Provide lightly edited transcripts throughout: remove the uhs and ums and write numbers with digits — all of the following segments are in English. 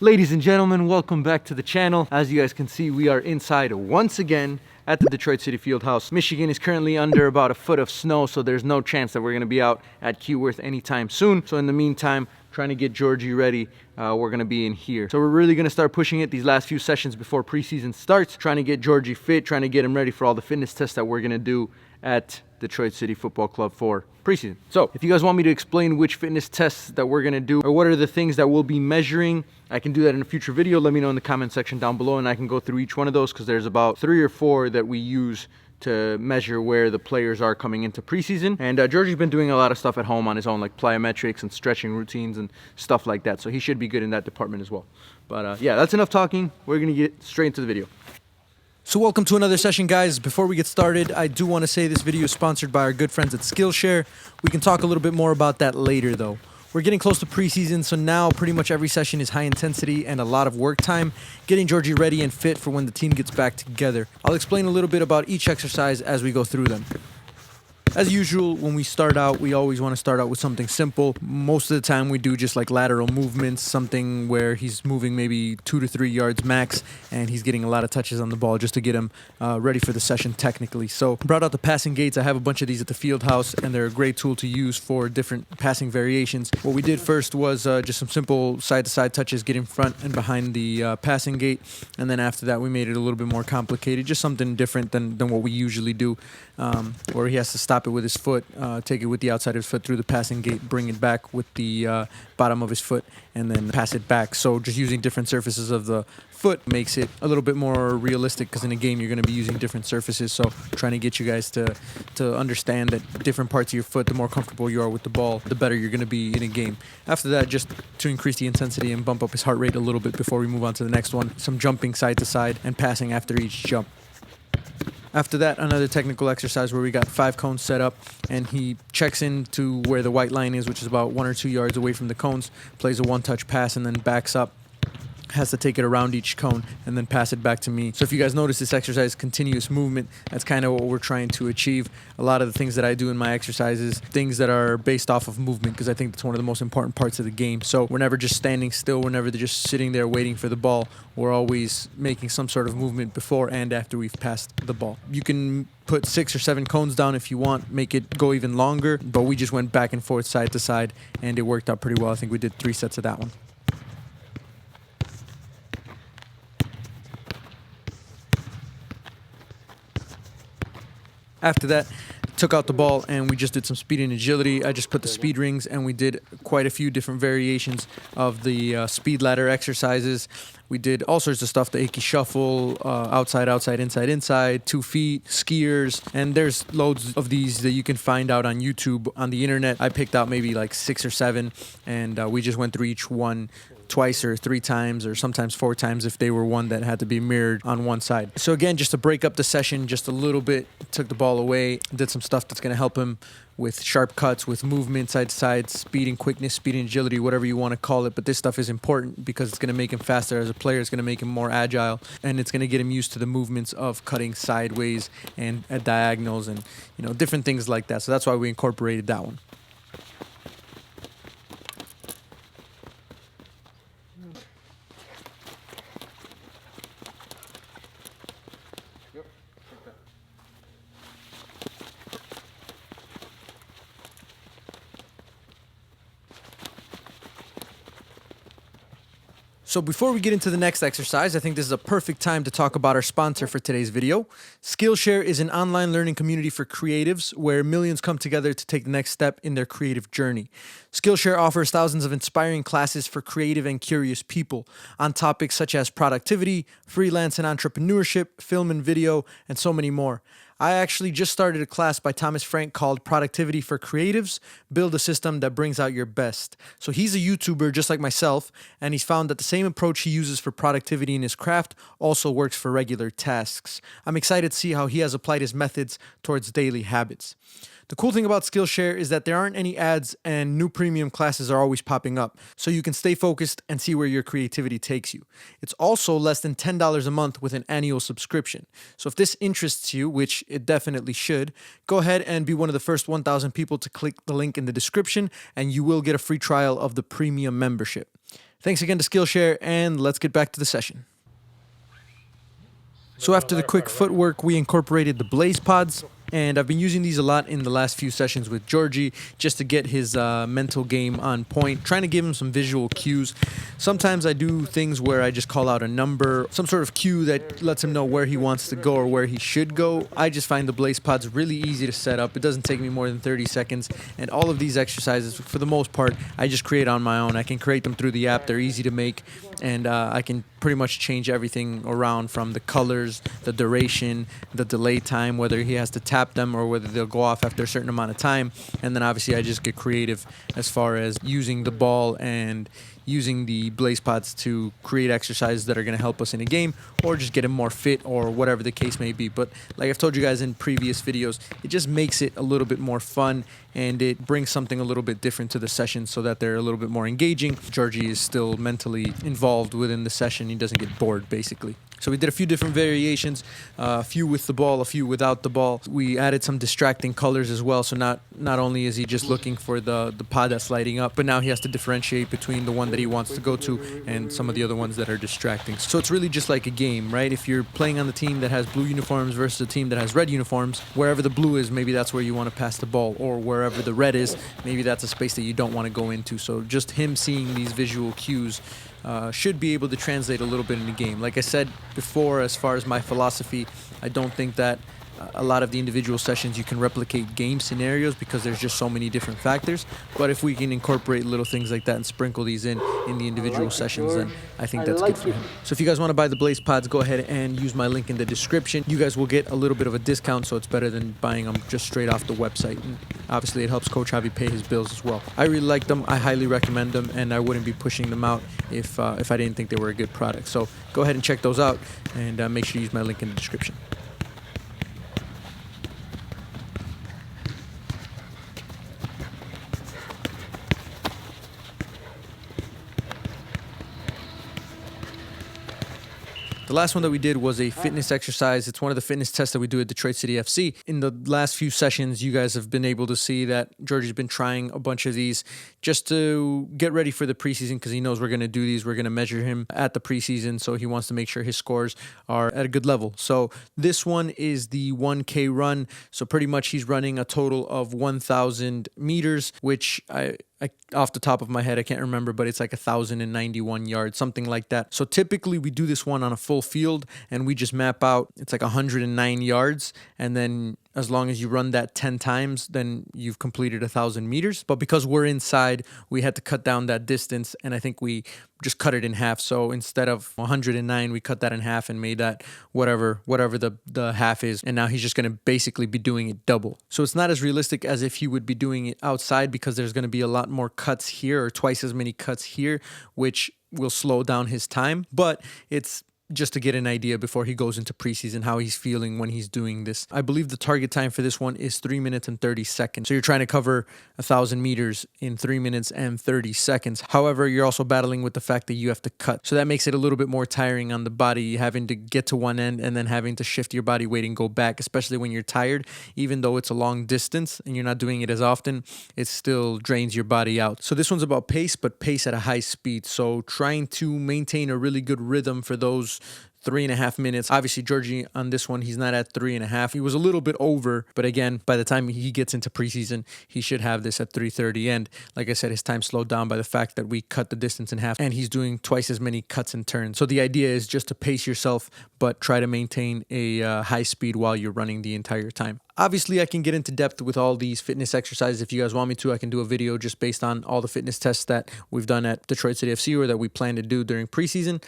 Ladies and gentlemen, welcome back to the channel. As you guys can see, we are inside once again at the Detroit City Fieldhouse. Michigan is currently under about a foot of snow, so there's no chance that we're going to be out at Keyworth anytime soon. So in the meantime, trying to get Georgie ready, we're going to be in here. So we're really going to start pushing it these last few sessions before preseason starts, trying to get Georgie fit, trying to get him ready for all the fitness tests that we're going to do at Detroit City Football Club for preseason. So if you guys want me to explain which fitness tests that we're going to do or what are the things that we'll be measuring, I can do that in a future video. Let me know in the comment section down below and I can go through each one of those because there's about 3 or 4 that we use to measure where the players are coming into preseason. And Georgie's been doing a lot of stuff at home on his own, like plyometrics and stretching routines and stuff like that. So he should be good in that department as well. But yeah, that's enough talking. We're going to get straight into the video. So welcome to another session, guys. Before we get started, I do want to say this video is sponsored by our good friends at Skillshare. We can talk a little bit more about that later, though. We're getting close to preseason, so now pretty much every session is high intensity and a lot of work time, getting Georgie ready and fit for when the team gets back together. I'll explain a little bit about each exercise as we go through them. As usual, when we start out, we always want to start out with something simple. Most of the time we do just like lateral movements, something where he's moving maybe 2 to 3 yards max, and he's getting a lot of touches on the ball just to get him ready for the session technically. So brought out the passing gates. I have a bunch of these at the field house, and they're a great tool to use for different passing variations. What we did first was just some simple side-to-side touches, getting front and behind the passing gate, and then after that we made it a little bit more complicated, just something different than what we usually do, where he has to stop it with his foot, take it with the outside of his foot through the passing gate, bring it back with the bottom of his foot, and then pass it back. So just using different surfaces of the foot makes it a little bit more realistic, because in a game you're going to be using different surfaces. So trying to get you guys to understand that different parts of your foot, the more comfortable you are with the ball, the better you're going to be in a game. After that, just to increase the intensity and bump up his heart rate a little bit before we move on to the next one, some jumping side to side and passing after each jump. After that, another technical exercise where we got 5 cones set up, and he checks into where the white line is, which is about 1 or 2 yards away from the cones, plays a one-touch pass, and then backs up, has to take it around each cone and then pass it back to me. So if you guys notice, this exercise is continuous movement. That's kind of what we're trying to achieve. A lot of the things that I do in my exercises, things that are based off of movement, because I think that's one of the most important parts of the game. So we're never just standing still. We're never just sitting there waiting for the ball. We're always making some sort of movement before and after we've passed the ball. You can put 6 or 7 cones down if you want, make it go even longer, but we just went back and forth, side to side, and it worked out pretty well. I think we did 3 sets of that one. After that, took out the ball and we just did some speed and agility. I just put the speed rings, and we did quite a few different variations of the speed ladder exercises. We did all sorts of stuff, the Icky shuffle, outside, outside, inside, inside, 2 feet, skiers, and there's loads of these that you can find out on YouTube, on the internet. I picked out maybe like 6 or 7, and we just went through each one twice or 3 times, or sometimes 4 times if they were one that had to be mirrored on one side. So again, just to break up the session just a little bit, took the ball away, did some stuff that's going to help him with sharp cuts, with movement, side to side, speed and quickness, speed and agility, whatever you want to call it. But this stuff is important because it's going to make him faster as a player. It's going to make him more agile, and it's going to get him used to the movements of cutting sideways and at diagonals and, you know, different things like that. So that's why we incorporated that one. So before we get into the next exercise, I think this is a perfect time to talk about our sponsor for today's video. Skillshare is an online learning community for creatives where millions come together to take the next step in their creative journey. Skillshare offers thousands of inspiring classes for creative and curious people on topics such as productivity, freelance and entrepreneurship, film and video, and so many more. I actually just started a class by Thomas Frank called Productivity for Creatives, Build a System that Brings Out Your Best. So he's a YouTuber just like myself, and he's found that the same approach he uses for productivity in his craft also works for regular tasks. I'm excited to see how he has applied his methods towards daily habits. The cool thing about Skillshare is that there aren't any ads and new premium classes are always popping up, so you can stay focused and see where your creativity takes you. It's also less than $10 a month with an annual subscription. So if this interests you, which it definitely should, go ahead and be one of the first 1,000 people to click the link in the description, and you will get a free trial of the premium membership. Thanks again to Skillshare, and let's get back to the session. So after the quick footwork, we incorporated the BlazePods, and I've been using these a lot in the last few sessions with Georgie just to get his mental game on point, trying to give him some visual cues. Sometimes I do things where I just call out a number, some sort of cue that lets him know where he wants to go or where he should go. I just find the BlazePods really easy to set up. It doesn't take me more than 30 seconds, and all of these exercises, for the most part, I just create on my own. I can create them through the app. They're easy to make, and I can pretty much change everything around from the colors, the duration, the delay time, whether he has to tap them or whether they'll go off after a certain amount of time. And then obviously I just get creative as far as using the ball and using the BlazePods to create exercises that are going to help us in a game or just get him more fit or whatever the case may be. But like I've told you guys in previous videos, it just makes it a little bit more fun and it brings something a little bit different to the session so that they're a little bit more engaging. Georgie is still mentally involved within the session. He doesn't get bored, basically. So we did a few different variations, a few with the ball, a few without the ball. We added some distracting colors as well. So not only is he just looking for the pod that's lighting up, but now he has to differentiate between the one that he wants to go to and some of the other ones that are distracting. So it's really just like a game, right? If you're playing on the team that has blue uniforms versus a team that has red uniforms, wherever the blue is, maybe that's where you want to pass the ball, or wherever the red is, maybe that's a space that you don't want to go into. So just him seeing these visual cues should be able to translate a little bit in the game. Like I said before, as far as my philosophy, I don't think that a lot of the individual sessions you can replicate game scenarios because there's just so many different factors. But if we can incorporate little things like that and sprinkle these in the individual sessions, then I think that's good for him. So if you guys want to buy the BlazePods, go ahead and use my link in the description. You guys will get a little bit of a discount, so it's better than buying them just straight off the website. And obviously, it helps Coach Javi pay his bills as well. I really like them. I highly recommend them, and I wouldn't be pushing them out if I didn't think they were a good product. So go ahead and check those out, and make sure you use my link in the description. The last one that we did was a fitness exercise. It's one of the fitness tests that we do at Detroit City FC. In the last few sessions, you guys have been able to see that Georgie's been trying a bunch of these just to get ready for the preseason because he knows we're going to do these. We're going to measure him at the preseason, so he wants to make sure his scores are at a good level. So this one is the 1K run. So pretty much he's running a total of 1,000 meters, which I off the top of my head, I can't remember, but it's like 1,091 yards, something like that. So typically we do this one on a full field and we just map out, it's like 109 yards. And then as long as you run that 10 times, then you've completed 1,000 meters. But because we're inside, we had to cut down that distance. And I think we just cut it in half. So instead of 109, we cut that in half and made that whatever the half is. And now he's just going to basically be doing it double. So it's not as realistic as if he would be doing it outside because there's going to be a lot more cuts here or twice as many cuts here, which will slow down his time. But it's just to get an idea before he goes into preseason, how he's feeling when he's doing this. I believe the target time for this one is 3 minutes and 30 seconds. So you're trying to cover 1,000 meters in 3 minutes and 30 seconds. However, you're also battling with the fact that you have to cut. So that makes it a little bit more tiring on the body, having to get to one end and then having to shift your body weight and go back, especially when you're tired. Even though it's a long distance and you're not doing it as often, it still drains your body out. So this one's about pace, but pace at a high speed. So trying to maintain a really good rhythm for those 3.5 minutes. Obviously, Georgie on this one, he's not at 3.5. He was a little bit over, but again, by the time he gets into preseason, he should have this at 3:30. And like I said, his time slowed down by the fact that we cut the distance in half and he's doing twice as many cuts and turns. So the idea is just to pace yourself, but try to maintain a high speed while you're running the entire time. Obviously, I can get into depth with all these fitness exercises. If you guys want me to, I can do a video just based on all the fitness tests that we've done at Detroit City FC or that we plan to do during preseason.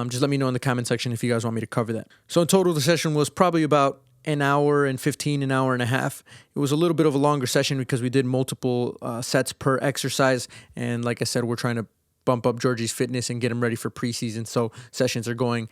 Just let me know in the comment section if you guys want me to cover that. So in total, the session was probably about an hour and 15, an hour and a half. It was a little bit of a longer session because we did multiple sets per exercise. And like I said, we're trying to bump up Georgie's fitness and get him ready for preseason. So sessions are going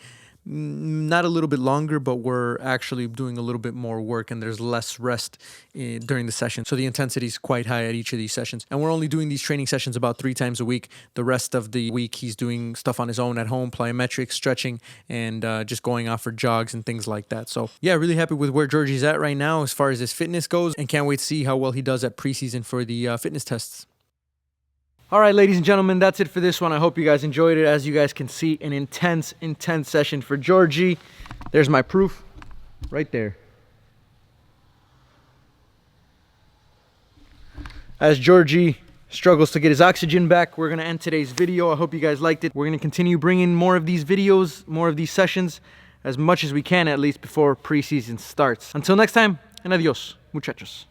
not a little bit longer, but we're actually doing a little bit more work and there's less rest during the session. So the intensity is quite high at each of these sessions. And we're only doing these training sessions about 3 times a week. The rest of the week, he's doing stuff on his own at home, plyometrics, stretching, and just going out for jogs and things like that. So yeah, really happy with where Georgie's at right now as far as his fitness goes and can't wait to see how well he does at preseason for the fitness tests. All right, ladies and gentlemen, that's it for this one. I hope you guys enjoyed it. As you guys can see, an intense session for Georgie. There's my proof right there. As Georgie struggles to get his oxygen back, we're going to end today's video. I hope you guys liked it. We're going to continue bringing more of these videos, more of these sessions, as much as we can at least before preseason starts. Until next time, and adios, muchachos.